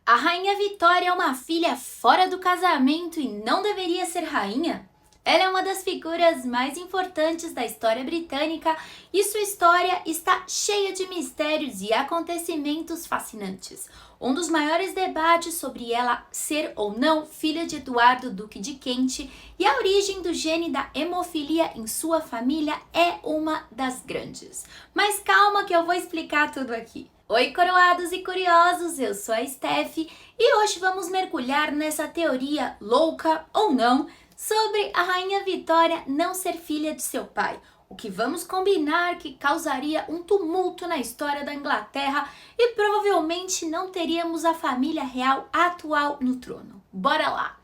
A rainha Vitória é uma filha fora do casamento e não deveria ser rainha? Ela é uma das figuras mais importantes da história britânica e sua história está cheia de mistérios e acontecimentos fascinantes. Um dos maiores debates sobre ela ser ou não filha de Eduardo, Duque de Kent, e a origem do gene da hemofilia em sua família é uma das grandes. Mas calma que eu vou explicar tudo aqui. Oi, coroados e curiosos, eu sou a Steph e hoje vamos mergulhar nessa teoria louca ou não sobre a rainha Vitória não ser filha de seu pai, o que vamos combinar que causaria um tumulto na história da Inglaterra e provavelmente não teríamos a família real atual no trono. Bora lá!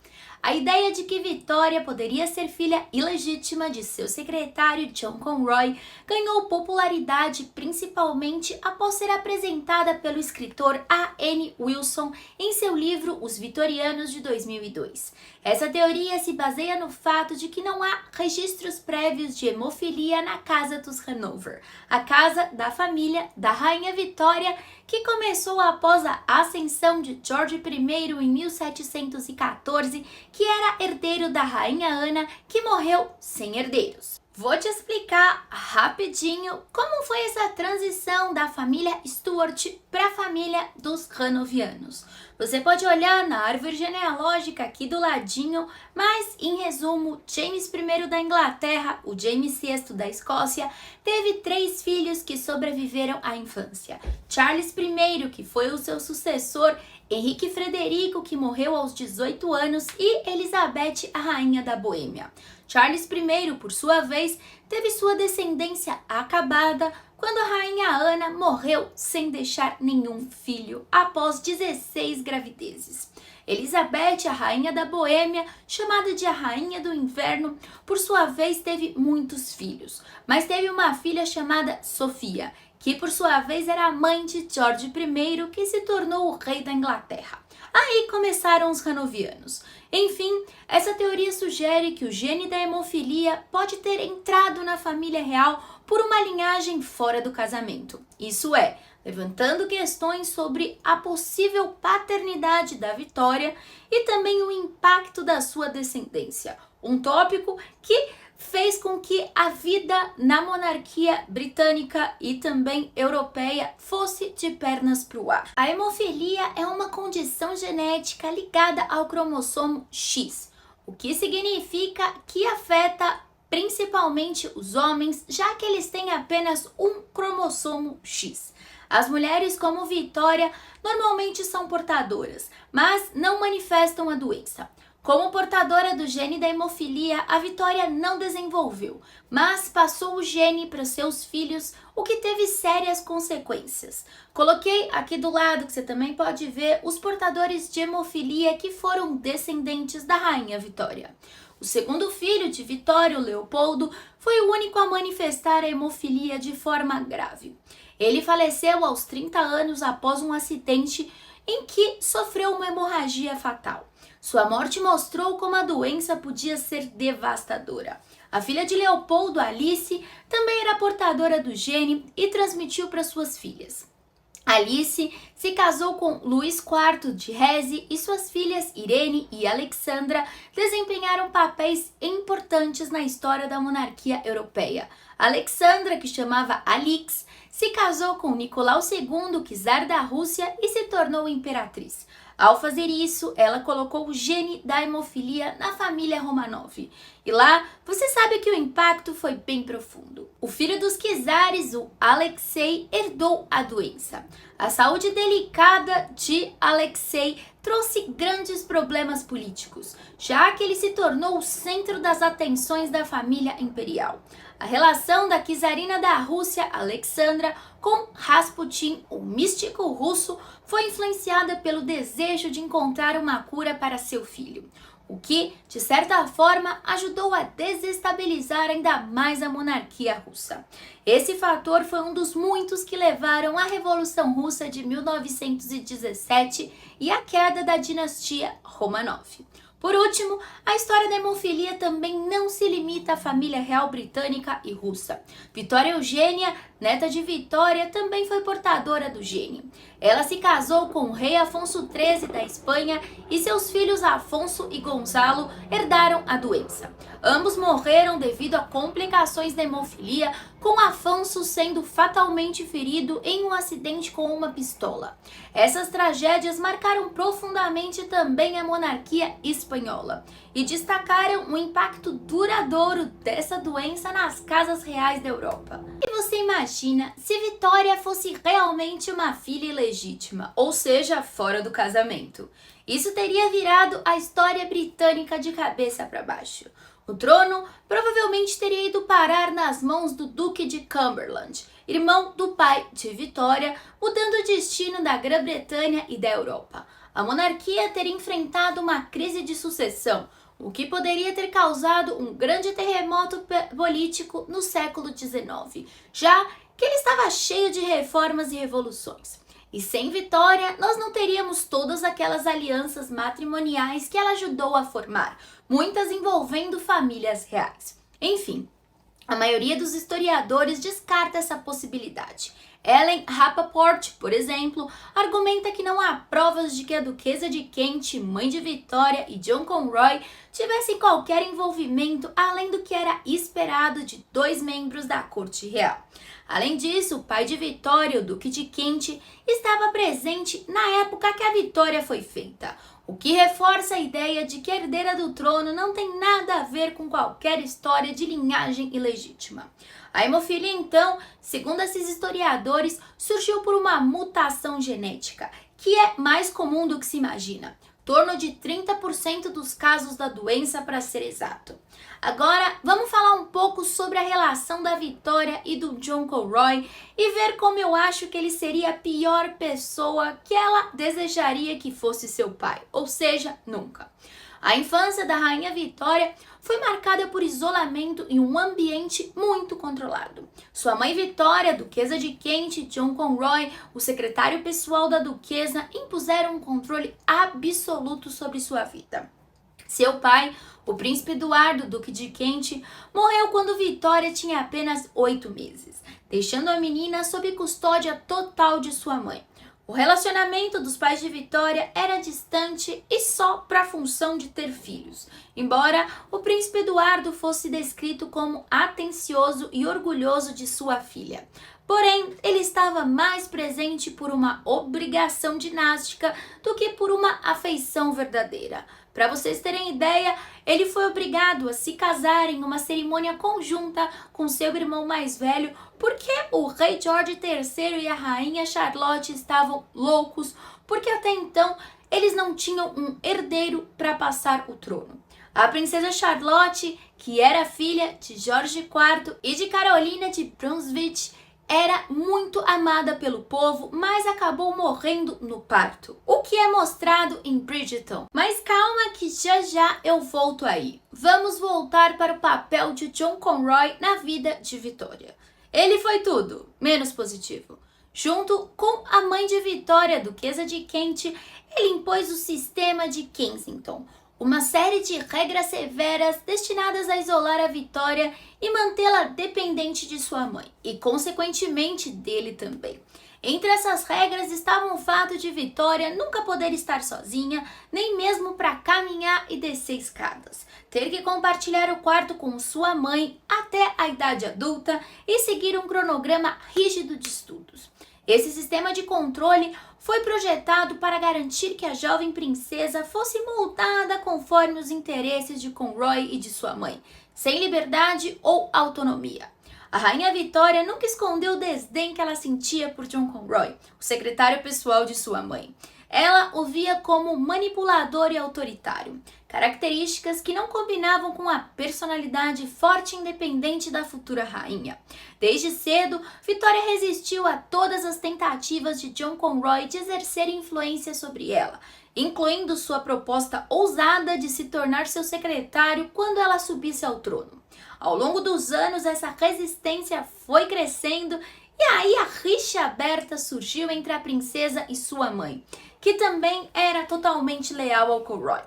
A ideia de que Vitória poderia ser filha ilegítima de seu secretário John Conroy ganhou popularidade principalmente após ser apresentada pelo escritor A. N. Wilson em seu livro Os Vitorianos de 2002. Essa teoria se baseia no fato de que não há registros prévios de hemofilia na casa dos Hanover, a casa da família da rainha Vitória, que começou após a ascensão de George I em 1714, que era herdeiro da rainha Ana, que morreu sem herdeiros. Vou te explicar rapidinho como foi essa transição da família Stuart para a família dos Hanoverianos. Você pode olhar na árvore genealógica aqui do ladinho, mas em resumo, James I da Inglaterra, o James VI da Escócia, teve 3 filhos que sobreviveram à infância. Charles I, que foi o seu sucessor, Henrique Frederico, que morreu aos 18 anos, e Elizabeth, a rainha da Boêmia. Charles I, por sua vez, teve sua descendência acabada quando a rainha Ana morreu sem deixar nenhum filho após 16 gravidezes. Elizabeth, a rainha da Boêmia, chamada de a rainha do inverno, por sua vez teve muitos filhos, mas teve uma filha chamada Sofia, que por sua vez era a mãe de George I, que se tornou o rei da Inglaterra. Aí começaram os Hanoverianos. Enfim, essa teoria sugere que o gene da hemofilia pode ter entrado na família real por uma linhagem fora do casamento. Isso é, levantando questões sobre a possível paternidade da Vitória e também o impacto da sua descendência. Um tópico que fez com que a vida na monarquia britânica e também europeia fosse de pernas para o ar. A hemofilia é uma condição genética ligada ao cromossomo X, o que significa que afeta principalmente os homens, já que eles têm apenas um cromossomo X. As mulheres, como Vitória, normalmente são portadoras, mas não manifestam a doença. Como portadora do gene da hemofilia, a Vitória não desenvolveu, mas passou o gene para seus filhos, o que teve sérias consequências. Coloquei aqui do lado, que você também pode ver, os portadores de hemofilia que foram descendentes da rainha Vitória. O segundo filho de Vitória, o Leopoldo, foi o único a manifestar a hemofilia de forma grave. Ele faleceu aos 30 anos após um acidente em que sofreu uma hemorragia fatal. Sua morte mostrou como a doença podia ser devastadora. A filha de Leopoldo, Alice, também era portadora do gene e transmitiu para suas filhas. Alice se casou com Luís IV de Hesse e suas filhas Irene e Alexandra desempenharam papéis importantes na história da monarquia europeia. Alexandra, que chamava Alix, se casou com Nicolau II, czar da Rússia, e se tornou imperatriz. Ao fazer isso, ela colocou o gene da hemofilia na família Romanov. E lá, você sabe que o impacto foi bem profundo. O filho dos czares, o Alexei, herdou a doença. A saúde delicada de Alexei trouxe grandes problemas políticos, já que ele se tornou o centro das atenções da família imperial. A relação da czarina da Rússia, Alexandra, com Rasputin, o místico russo, foi influenciada pelo desejo de encontrar uma cura para seu filho, o que, de certa forma, ajudou a desestabilizar ainda mais a monarquia russa. Esse fator foi um dos muitos que levaram à Revolução Russa de 1917 e à queda da dinastia Romanov. Por último, a história da hemofilia também não se limita à família real britânica e russa. Vitória Eugênia neta de Vitória, também foi portadora do gene. Ela se casou com o rei Afonso XIII da Espanha e seus filhos Afonso e Gonzalo herdaram a doença. Ambos morreram devido a complicações da hemofilia, com Afonso sendo fatalmente ferido em um acidente com uma pistola. Essas tragédias marcaram profundamente também a monarquia espanhola e destacaram o impacto duradouro dessa doença nas casas reais da Europa. E você imagina se Vitória fosse realmente uma filha ilegítima, ou seja, fora do casamento? Isso teria virado a história britânica de cabeça para baixo. O trono provavelmente teria ido parar nas mãos do Duque de Cumberland, irmão do pai de Vitória, mudando o destino da Grã-Bretanha e da Europa. A monarquia teria enfrentado uma crise de sucessão, o que poderia ter causado um grande terremoto político no século XIX, já que ele estava cheio de reformas e revoluções. E sem Vitória, nós não teríamos todas aquelas alianças matrimoniais que ela ajudou a formar, muitas envolvendo famílias reais. Enfim, a maioria dos historiadores descarta essa possibilidade. Ellen Rappaport, por exemplo, argumenta que não há provas de que a duquesa de Kent, mãe de Vitória, e John Conroy tivessem qualquer envolvimento além do que era esperado de dois membros da corte real. Além disso, o pai de Vitória, o Duque de Kent, estava presente na época que a Vitória foi feita, o que reforça a ideia de que a herdeira do trono não tem nada a ver com qualquer história de linhagem ilegítima. A hemofilia, então, segundo esses historiadores, surgiu por uma mutação genética, que é mais comum do que se imagina. Em torno de 30% dos casos da doença, para ser exato. Agora, vamos falar um pouco sobre a relação da Vitória e do John Conroy e ver como eu acho que ele seria a pior pessoa que ela desejaria que fosse seu pai, ou seja, nunca. A infância da rainha Vitória foi marcada por isolamento e um ambiente muito controlado. Sua mãe Vitória, duquesa de Kent, e John Conroy, o secretário pessoal da duquesa, impuseram um controle absoluto sobre sua vida. Seu pai, o príncipe Eduardo, duque de Kent, morreu quando Vitória tinha apenas 8 meses, deixando a menina sob custódia total de sua mãe. O relacionamento dos pais de Vitória era distante e só para a função de ter filhos, embora o príncipe Eduardo fosse descrito como atencioso e orgulhoso de sua filha. Porém, ele estava mais presente por uma obrigação dinástica do que por uma afeição verdadeira. Para vocês terem ideia, ele foi obrigado a se casar em uma cerimônia conjunta com seu irmão mais velho, porque o rei George III e a rainha Charlotte estavam loucos, porque até então eles não tinham um herdeiro para passar o trono. A princesa Charlotte, que era filha de Jorge IV e de Carolina de Brunswick, era muito amada pelo povo, mas acabou morrendo no parto, o que é mostrado em Bridgerton. Mas calma que já já eu volto aí. Vamos voltar para o papel de John Conroy na vida de Vitória. Ele foi tudo, menos positivo. Junto com a mãe de Vitória, duquesa de Kent, ele impôs o sistema de Kensington, uma série de regras severas destinadas a isolar a Vitória e mantê-la dependente de sua mãe, e consequentemente dele também. Entre essas regras estava o fato de Vitória nunca poder estar sozinha, nem mesmo para caminhar e descer escadas, ter que compartilhar o quarto com sua mãe até a idade adulta e seguir um cronograma rígido de estudos. Esse sistema de controle foi projetado para garantir que a jovem princesa fosse moldada conforme os interesses de Conroy e de sua mãe, sem liberdade ou autonomia. A rainha Vitória nunca escondeu o desdém que ela sentia por John Conroy, o secretário pessoal de sua mãe. Ela o via como manipulador e autoritário, características que não combinavam com a personalidade forte e independente da futura rainha. Desde cedo, Vitória resistiu a todas as tentativas de John Conroy de exercer influência sobre ela, incluindo sua proposta ousada de se tornar seu secretário quando ela subisse ao trono. Ao longo dos anos, essa resistência foi crescendo e aí a rixa aberta surgiu entre a princesa e sua mãe, que também era totalmente leal ao Conroy.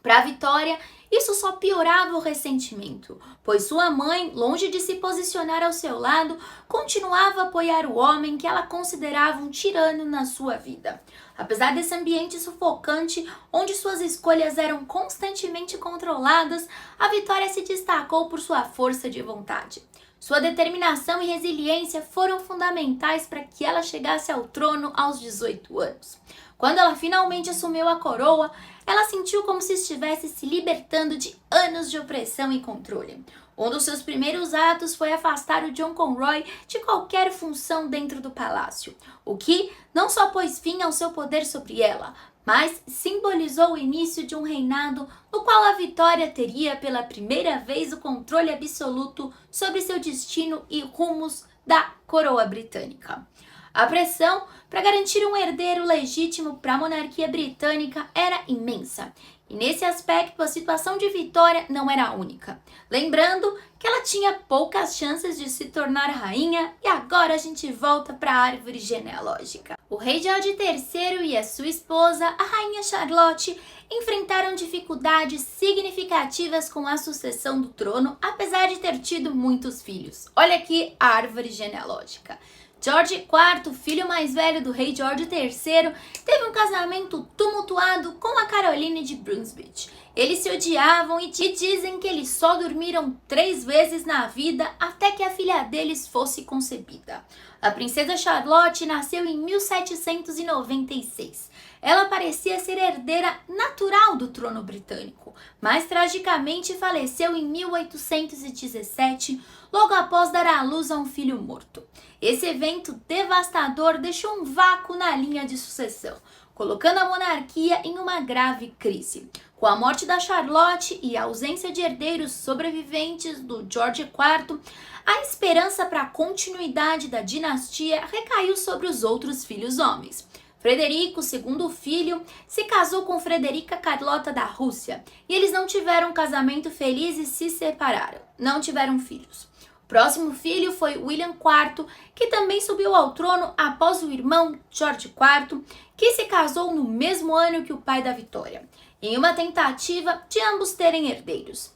Para Vitória, isso só piorava o ressentimento, pois sua mãe, longe de se posicionar ao seu lado, continuava a apoiar o homem que ela considerava um tirano na sua vida. Apesar desse ambiente sufocante, onde suas escolhas eram constantemente controladas, a Vitória se destacou por sua força de vontade. Sua determinação e resiliência foram fundamentais para que ela chegasse ao trono aos 18 anos. Quando ela finalmente assumiu a coroa, ela sentiu como se estivesse se libertando de anos de opressão e controle. Um dos seus primeiros atos foi afastar o John Conroy de qualquer função dentro do palácio, o que não só pôs fim ao seu poder sobre ela, mas simbolizou o início de um reinado no qual a Vitória teria pela primeira vez o controle absoluto sobre seu destino e rumos da coroa britânica. A pressão para garantir um herdeiro legítimo para a monarquia britânica era imensa. E nesse aspecto, a situação de Vitória não era a única. Lembrando que ela tinha poucas chances de se tornar rainha e agora a gente volta para a árvore genealógica. O rei George III e a sua esposa, a rainha Charlotte, enfrentaram dificuldades significativas com a sucessão do trono, apesar de ter tido muitos filhos. Olha aqui a árvore genealógica. George IV, filho mais velho do rei George III, teve um casamento tumultuado com a Caroline de Brunswick. Eles se odiavam e dizem que eles só dormiram 3 vezes na vida até que a filha deles fosse concebida. A princesa Charlotte nasceu em 1796. Ela parecia ser herdeira natural do trono britânico, mas tragicamente faleceu em 1817, logo após dar à luz a um filho morto. Esse evento devastador deixou um vácuo na linha de sucessão, colocando a monarquia em uma grave crise. Com a morte da Charlotte e a ausência de herdeiros sobreviventes do George IV, a esperança para a continuidade da dinastia recaiu sobre os outros filhos homens. Frederico, segundo filho, se casou com Frederica Carlota da Rússia e eles não tiveram um casamento feliz e se separaram. Não tiveram filhos. O próximo filho foi William IV, que também subiu ao trono após o irmão George IV, que se casou no mesmo ano que o pai da Vitória, em uma tentativa de ambos terem herdeiros.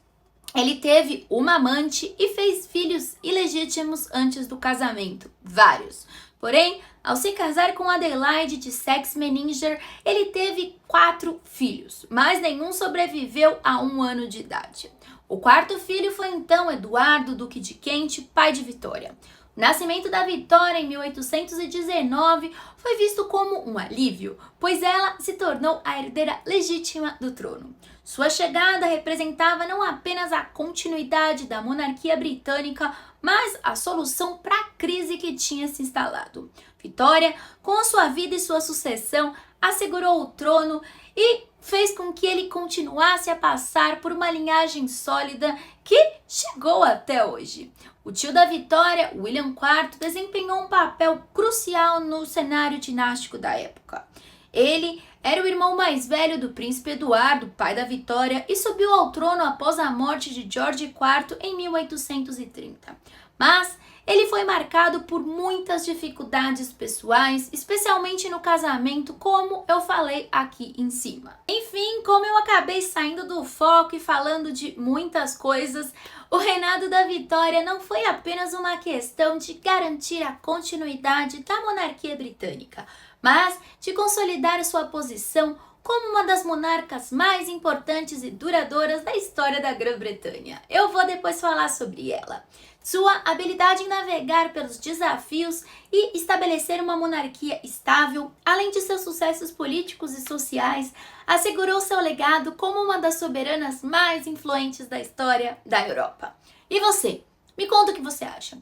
Ele teve uma amante e fez filhos ilegítimos antes do casamento, vários. Porém, ao se casar com Adelaide de Saxe-Meninger, ele teve 4 filhos, mas nenhum sobreviveu a 1 ano de idade. O 4º filho foi então Eduardo, Duque de Kent, pai de Vitória. O nascimento da Vitória em 1819 foi visto como um alívio, pois ela se tornou a herdeira legítima do trono. Sua chegada representava não apenas a continuidade da monarquia britânica, mas a solução para a crise que tinha se instalado. Vitória, com a sua vida e sua sucessão, assegurou o trono e fez com que ele continuasse a passar por uma linhagem sólida que chegou até hoje. O tio da Vitória, William IV, desempenhou um papel crucial no cenário dinástico da época. Ele era o irmão mais velho do príncipe Eduardo, pai da Vitória, e subiu ao trono após a morte de George IV em 1830. Mas ele foi marcado por muitas dificuldades pessoais, especialmente no casamento, como eu falei aqui em cima. Enfim, como eu acabei saindo do foco e falando de muitas coisas, o reinado da Vitória não foi apenas uma questão de garantir a continuidade da monarquia britânica, mas de consolidar sua posição como uma das monarcas mais importantes e duradouras da história da Grã-Bretanha. Eu vou depois falar sobre ela. Sua habilidade em navegar pelos desafios e estabelecer uma monarquia estável, além de seus sucessos políticos e sociais, assegurou seu legado como uma das soberanas mais influentes da história da Europa. E você? Me conta o que você acha.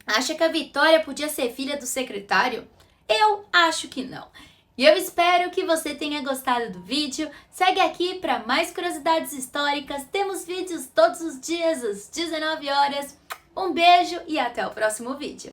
Acha que a Vitória podia ser filha do secretário? Eu acho que não. E eu espero que você tenha gostado do vídeo. Segue aqui para mais curiosidades históricas. Temos vídeos todos os dias às 19 horas. Um beijo e até o próximo vídeo.